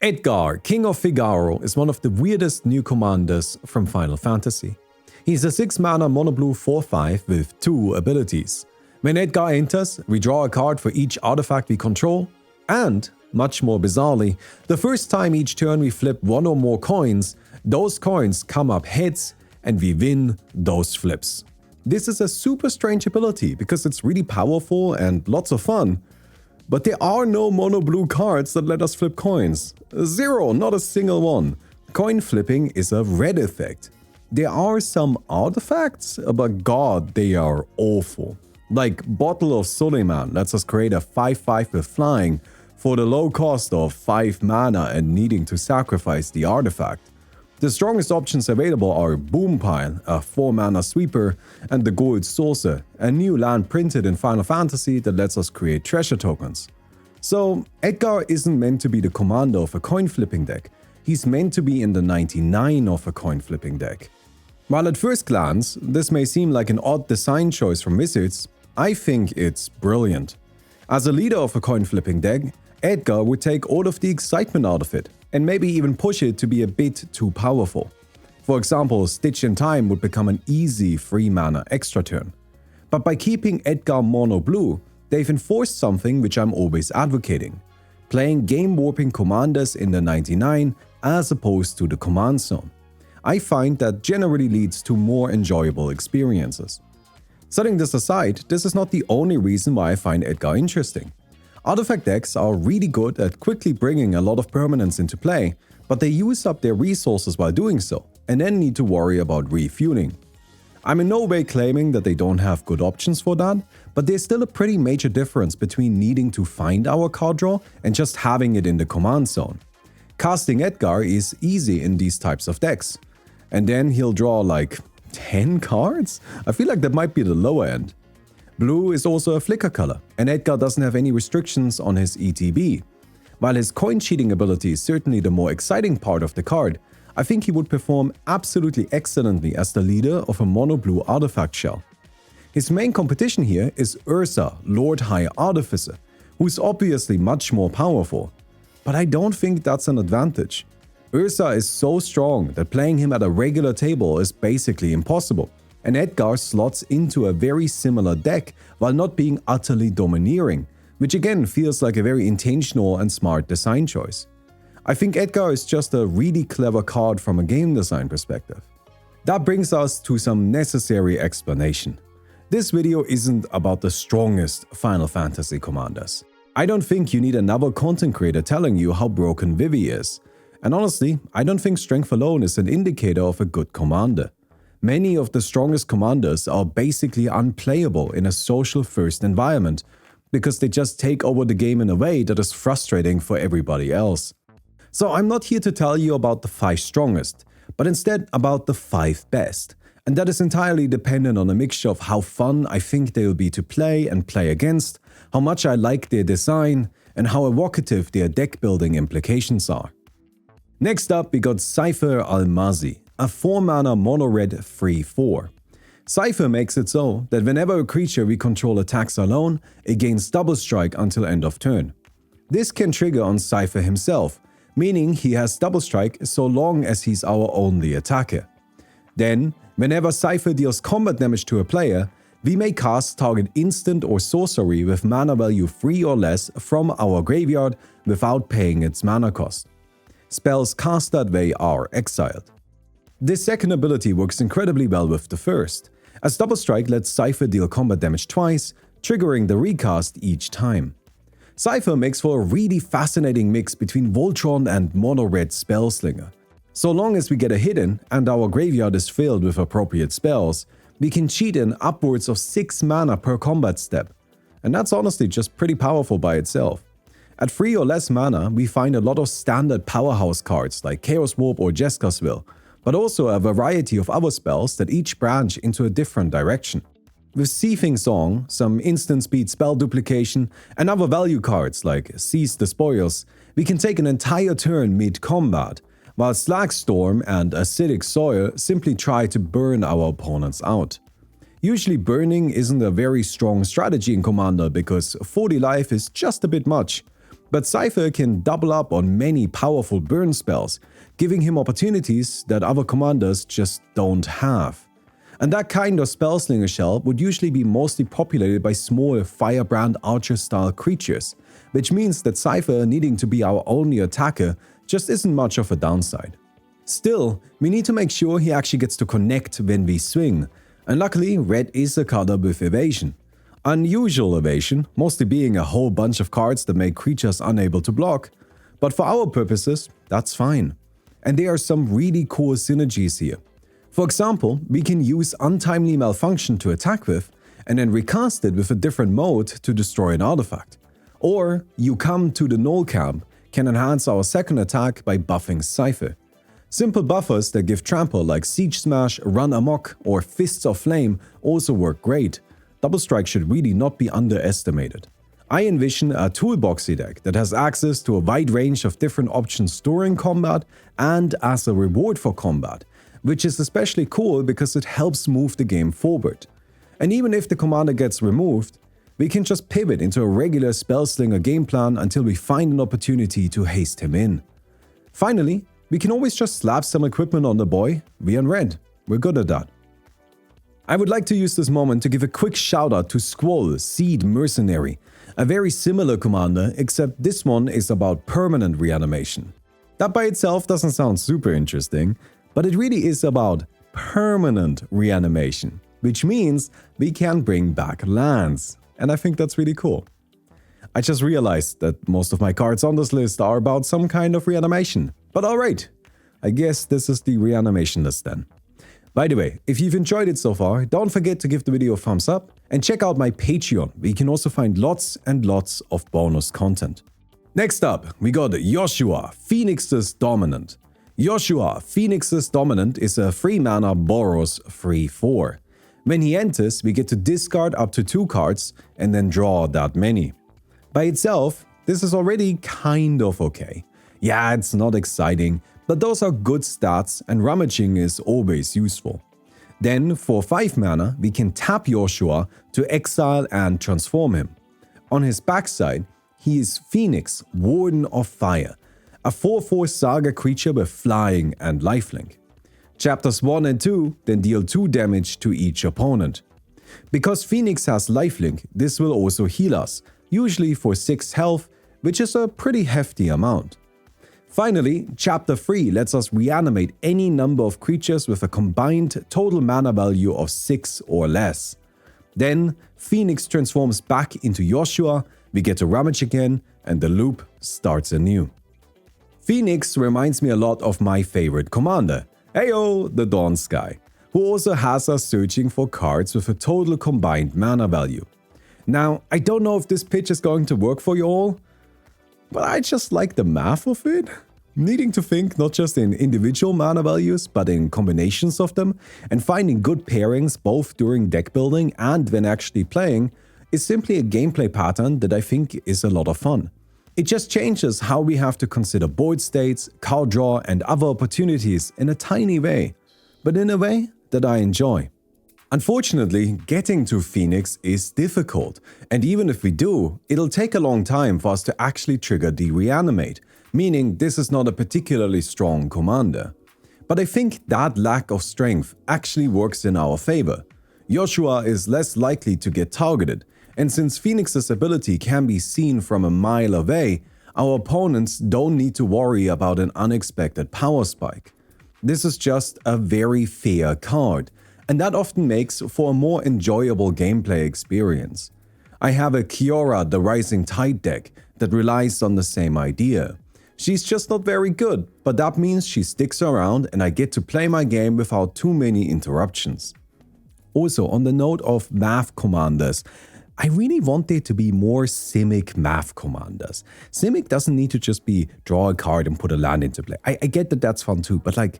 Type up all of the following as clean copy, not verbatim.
Edgar, King of Figaro, is one of the weirdest new commanders from Final Fantasy. He's a 6-mana mono-blue 4/5 with 2 abilities. When Edgar enters, we draw a card for each artifact we control, and, much more bizarrely, the first time each turn we flip 1 or more coins, those coins come up heads and we win those flips. This is a super strange ability because it's really powerful and lots of fun. But there are no mono-blue cards that let us flip coins. 0, not a single one. Coin flipping is a red effect. There are some artifacts, but god, they are awful. Like Bottle of Suleiman lets us create a 5/5 with flying for the low cost of 5 mana and needing to sacrifice the artifact. The strongest options available are Boom Pile, a 4-mana sweeper, and the Gold Saucer, a new land printed in Final Fantasy that lets us create treasure tokens. So, Edgar isn't meant to be the commander of a coin-flipping deck, he's meant to be in the 99 of a coin-flipping deck. While at first glance, this may seem like an odd design choice from Wizards, I think it's brilliant. As a leader of a coin-flipping deck, Edgar would take all of the excitement out of it, and maybe even push it to be a bit too powerful. For example, Stitch in Time would become an easy 3-mana extra turn. But by keeping Edgar mono-blue, they've enforced something which I'm always advocating: playing game-warping commanders in the 99 as opposed to the command zone. I find that generally leads to more enjoyable experiences. Setting this aside, this is not the only reason why I find Edgar interesting. Artifact decks are really good at quickly bringing a lot of permanence into play, but they use up their resources while doing so, and then need to worry about refueling. I'm in no way claiming that they don't have good options for that, but there's still a pretty major difference between needing to find our card draw and just having it in the command zone. Casting Edgar is easy in these types of decks, and then he'll draw like 10 cards? I feel like that might be the lower end. Blue is also a flicker color, and Edgar doesn't have any restrictions on his ETB. While his coin cheating ability is certainly the more exciting part of the card, I think he would perform absolutely excellently as the leader of a mono-blue artifact shell. His main competition here is Ursa, Lord High Artificer, who's obviously much more powerful. But I don't think that's an advantage. Ursa is so strong that playing him at a regular table is basically impossible, and Edgar slots into a very similar deck while not being utterly domineering, which again feels like a very intentional and smart design choice. I think Edgar is just a really clever card from a game design perspective. That brings us to some necessary explanation. This video isn't about the strongest Final Fantasy commanders. I don't think you need another content creator telling you how broken Vivi is. And honestly, I don't think strength alone is an indicator of a good commander. Many of the strongest commanders are basically unplayable in a social-first environment because they just take over the game in a way that is frustrating for everybody else. So I'm not here to tell you about the 5 strongest, but instead about the 5 best. And that is entirely dependent on a mixture of how fun I think they will be to play and play against, how much I like their design, and how evocative their deck-building implications are. Next up, we got Cipher Almazi, a 4-mana mono-red 3/4. Cipher makes it so that whenever a creature we control attacks alone, it gains double strike until end of turn. This can trigger on Cipher himself, meaning he has double strike so long as he's our only attacker. Then, whenever Cipher deals combat damage to a player, we may cast target instant or sorcery with mana value 3 or less from our graveyard without paying its mana cost. Spells cast that way are exiled. This second ability works incredibly well with the first, as Double Strike lets Cipher deal combat damage twice, triggering the recast each time. Cipher makes for a really fascinating mix between Voltron and mono-red Spellslinger. So long as we get a hit in and our graveyard is filled with appropriate spells, we can cheat in upwards of 6 mana per combat step, and that's honestly just pretty powerful by itself. At 3 or less mana, we find a lot of standard powerhouse cards like Chaos Warp or Jeska's Will, but also a variety of other spells that each branch into a different direction. With Seething Song, some instant speed spell duplication, and other value cards like Seize the Spoils, we can take an entire turn mid-combat, while Slag Storm and Acidic Soil simply try to burn our opponents out. Usually burning isn't a very strong strategy in Commander because 40 life is just a bit much, But Cipher can double up on many powerful burn spells, giving him opportunities that other commanders just don't have. And that kind of spellslinger shell would usually be mostly populated by small firebrand archer-style creatures, which means that Cipher needing to be our only attacker just isn't much of a downside. Still, we need to make sure he actually gets to connect when we swing, and luckily red is a color with evasion. Unusual evasion, mostly being a whole bunch of cards that make creatures unable to block, but for our purposes, that's fine. And there are some really cool synergies here. For example, we can use Untimely Malfunction to attack with, and then recast it with a different mode to destroy an artifact. Or, You Come to the Null Camp can enhance our second attack by buffing Cipher. Simple buffers that give trample like Siege Smash, Run Amok, or Fists of Flame also work great. Double Strike should really not be underestimated. I envision a toolboxy deck that has access to a wide range of different options during combat and as a reward for combat, which is especially cool because it helps move the game forward. And even if the commander gets removed, we can just pivot into a regular Spellslinger game plan until we find an opportunity to haste him in. Finally, we can always just slap some equipment on the boy, we in red. We're good at that. I would like to use this moment to give a quick shout out to Squall, Seed Mercenary, a very similar commander, except this one is about permanent reanimation. That by itself doesn't sound super interesting, but it really is about permanent reanimation, which means we can bring back lands, and I think that's really cool. I just realized that most of my cards on this list are about some kind of reanimation, but alright, I guess this is the reanimation list then. By the way, if you've enjoyed it so far, don't forget to give the video a thumbs up and check out my Patreon, where you can also find lots and lots of bonus content. Next up, we got Joshua, Phoenix's Dominant. Joshua, Phoenix's Dominant is a 3-mana Boros 3/4. When he enters, we get to discard up to 2 cards and then draw that many. By itself, this is already kind of okay. Yeah, it's not exciting, but those are good stats and rummaging is always useful. Then, for 5 mana, we can tap Joshua to exile and transform him. On his backside, he is Phoenix, Warden of Fire, a 4/4 saga creature with flying and lifelink. Chapters 1 and 2 then deal 2 damage to each opponent. Because Phoenix has lifelink, this will also heal us, usually for 6 health, which is a pretty hefty amount. Finally, Chapter 3 lets us reanimate any number of creatures with a combined total mana value of 6 or less. Then, Phoenix transforms back into Joshua, we get to rummage again, and the loop starts anew. Phoenix reminds me a lot of my favorite commander, Heyo, the Dawn Sky, who also has us searching for cards with a total combined mana value. Now, I don't know if this pitch is going to work for you all, but I just like the math of it. Needing to think not just in individual mana values, but in combinations of them, and finding good pairings both during deck building and when actually playing, is simply a gameplay pattern that I think is a lot of fun. It just changes how we have to consider board states, card draw, and other opportunities in a tiny way, but in a way that I enjoy. Unfortunately, getting to Phoenix is difficult, and even if we do, it'll take a long time for us to actually trigger the reanimate, meaning this is not a particularly strong commander. But I think that lack of strength actually works in our favor. Joshua is less likely to get targeted, and since Phoenix's ability can be seen from a mile away, our opponents don't need to worry about an unexpected power spike. This is just a very fair card, and that often makes for a more enjoyable gameplay experience. I have a Kiora the Rising Tide deck that relies on the same idea. She's just not very good, but that means she sticks around and I get to play my game without too many interruptions. Also, on the note of math commanders, I really want there to be more Simic math commanders. Simic doesn't need to just be draw a card and put a land into play. I get that that's fun too, but like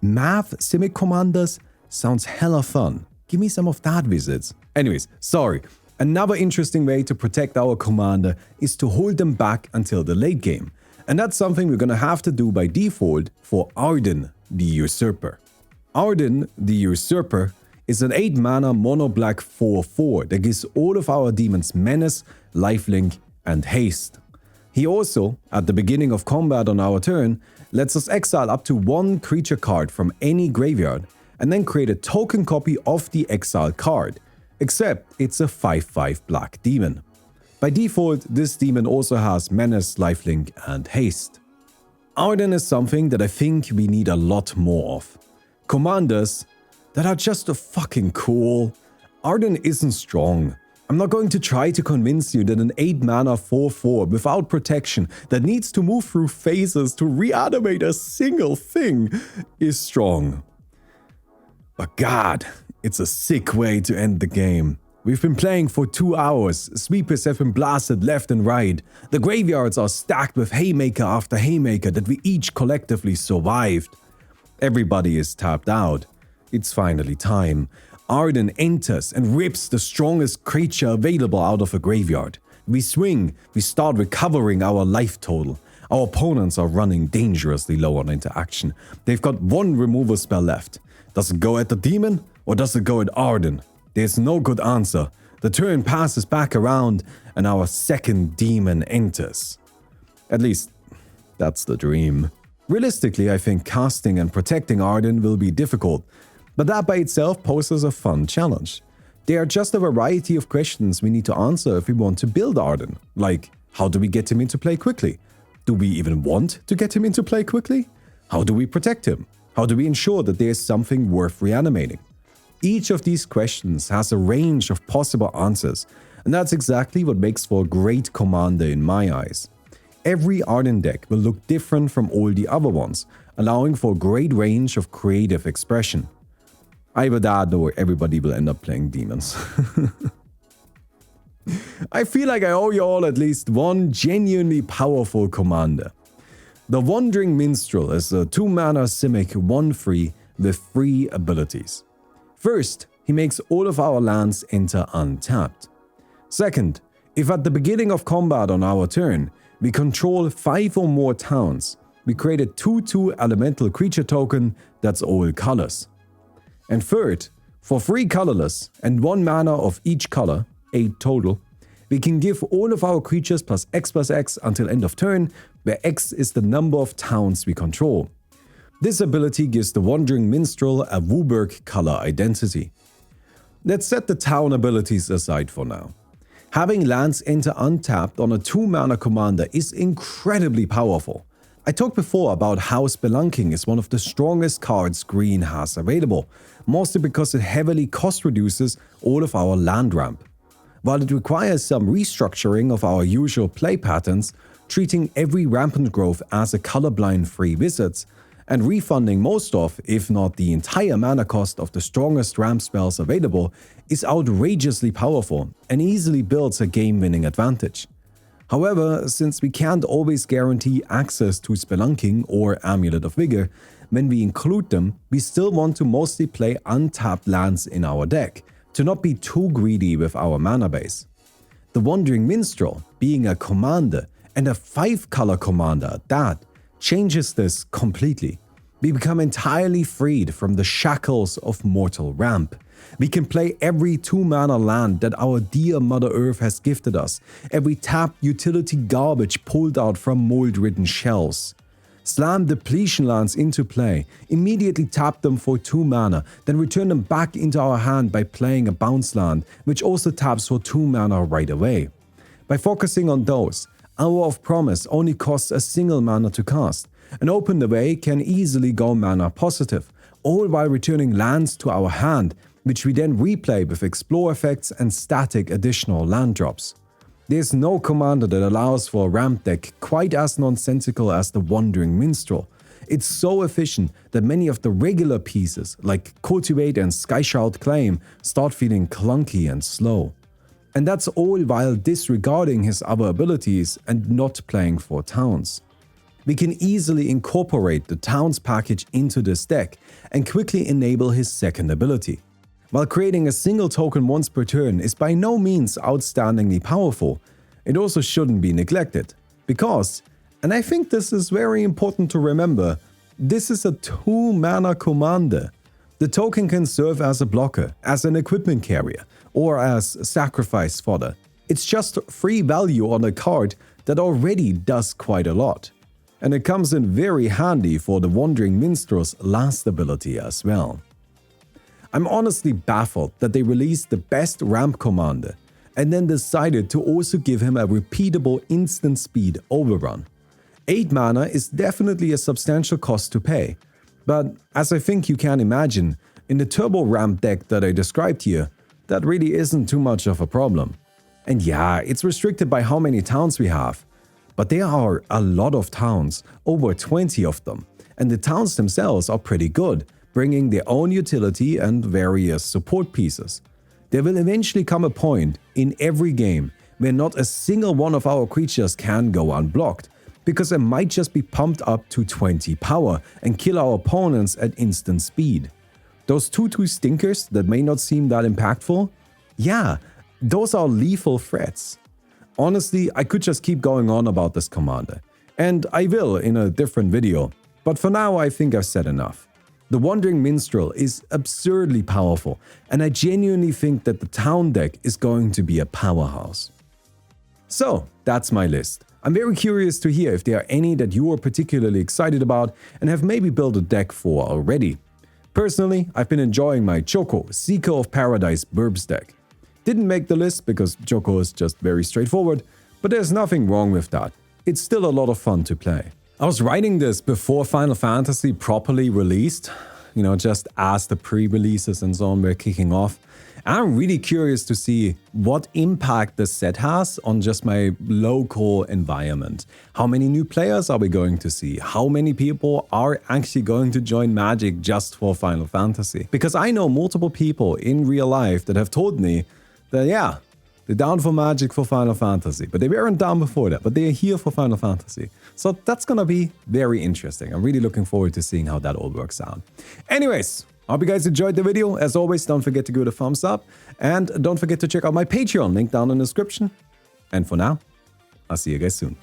math Simic commanders sounds hella fun. Give me some of that visits. Anyways, sorry. Another interesting way to protect our commander is to hold them back until the late game. And that's something we're gonna have to do by default for Arden, the Usurper. Arden, the Usurper, is an 8-mana mono-black 4/4 that gives all of our demons menace, lifelink, and haste. He also, at the beginning of combat on our turn, lets us exile up to one creature card from any graveyard and then create a token copy of the exiled card, except it's a 5/5 black demon. By default, this demon also has Menace, Lifelink, and Haste. Arden is something that I think we need a lot more of. Commanders that are just fucking cool. Arden isn't strong. I'm not going to try to convince you that an 8 mana 4/4 without protection that needs to move through phases to reanimate a single thing is strong. But god, it's a sick way to end the game. We've been playing for 2 hours, sweepers have been blasted left and right, the graveyards are stacked with haymaker after haymaker that we each collectively survived. Everybody is tapped out. It's finally time. Arden enters and rips the strongest creature available out of a graveyard. We swing, we start recovering our life total. Our opponents are running dangerously low on interaction. They've got one removal spell left. Does it go at the demon or does it go at Arden? There's no good answer. The turn passes back around and our second demon enters. At least, that's the dream. Realistically, I think casting and protecting Arden will be difficult, but that by itself poses a fun challenge. There are just a variety of questions we need to answer if we want to build Arden. Like, how do we get him into play quickly? Do we even want to get him into play quickly? How do we protect him? How do we ensure that there is something worth reanimating? Each of these questions has a range of possible answers, and that's exactly what makes for a great commander in my eyes. Every Arden deck will look different from all the other ones, allowing for a great range of creative expression. Either that or everybody will end up playing demons. I feel like I owe you all at least one genuinely powerful commander. The Wandering Minstrel is a 2-mana Simic 1/3 with 3 abilities. First, he makes all of our lands enter untapped. Second, if at the beginning of combat on our turn, we control 5 or more towns, we create a 2/2 elemental creature token that's all colors. And third, for 3 colorless and 1 mana of each color, 8 total, we can give all of our creatures +X until end of turn, where X is the number of towns we control. This ability gives the Wandering Minstrel a WUBRG color identity. Let's set the town abilities aside for now. Having lands enter untapped on a 2-mana commander is incredibly powerful. I talked before about how Spelunking is one of the strongest cards green has available, mostly because it heavily cost reduces all of our land ramp. While it requires some restructuring of our usual play patterns, treating every rampant growth as a colorblind free wizards, and refunding most of, if not the entire mana cost of the strongest ramp spells available, is outrageously powerful and easily builds a game-winning advantage. However, since we can't always guarantee access to Spelunking or Amulet of Vigor, when we include them, we still want to mostly play untapped lands in our deck, to not be too greedy with our mana base. The Wandering Minstrel, being a commander, and a 5-color commander at that, changes this completely. We become entirely freed from the shackles of mortal ramp. We can play every 2-mana land that our dear Mother Earth has gifted us, every tapped utility garbage pulled out from mold-ridden shelves. Slam depletion lands into play, immediately tap them for 2 mana, then return them back into our hand by playing a bounce land, which also taps for 2 mana right away. By focusing on those, Hour of Promise only costs a single mana to cast, and Open the Way can easily go mana positive, all while returning lands to our hand, which we then replay with explore effects and static additional land drops. There's no commander that allows for a ramp deck quite as nonsensical as the Wandering Minstrel. It's so efficient that many of the regular pieces, like Cultivate and Skyshroud Claim, start feeling clunky and slow. And that's all while disregarding his other abilities and not playing for towns. We can easily incorporate the towns package into this deck and quickly enable his second ability. While creating a single token once per turn is by no means outstandingly powerful, it also shouldn't be neglected. Because, and I think this is very important to remember, this is a 2-mana commander. The token can serve as a blocker, as an equipment carrier, or as sacrifice fodder. It's just free value on a card that already does quite a lot. And it comes in very handy for the Wandering Minstrel's last ability as well. I'm honestly baffled that they released the best ramp commander and then decided to also give him a repeatable instant speed overrun. 8 mana is definitely a substantial cost to pay, but as I think you can imagine, in the turbo ramp deck that I described here, that really isn't too much of a problem. And yeah, it's restricted by how many towns we have, but there are a lot of towns, over 20 of them, and the towns themselves are pretty good, bringing their own utility and various support pieces. There will eventually come a point in every game where not a single one of our creatures can go unblocked, because it might just be pumped up to 20 power and kill our opponents at instant speed. Those 2/2 stinkers that may not seem that impactful? Yeah, those are lethal threats. Honestly, I could just keep going on about this commander, and I will in a different video, but for now I think I've said enough. The Wandering Minstrel is absurdly powerful, and I genuinely think that the town deck is going to be a powerhouse. So, that's my list. I'm very curious to hear if there are any that you are particularly excited about and have maybe built a deck for already. Personally, I've been enjoying my Choco Seeker of Paradise Burbs deck. Didn't make the list because Choco is just very straightforward, but there's nothing wrong with that. It's still a lot of fun to play. I was writing this before Final Fantasy properly released, just as the pre-releases and so on were kicking off. I'm really curious to see what impact this set has on just my local environment. How many new players are we going to see? How many people are actually going to join Magic just for Final Fantasy? Because I know multiple people in real life that have told me that, yeah, they're down for Magic for Final Fantasy, but they weren't down before that, but they are here for Final Fantasy. So that's gonna be very interesting. I'm really looking forward to seeing how that all works out. Anyways, I hope you guys enjoyed the video. As always, don't forget to give it a thumbs up. And don't forget to check out my Patreon, link down in the description. And for now, I'll see you guys soon.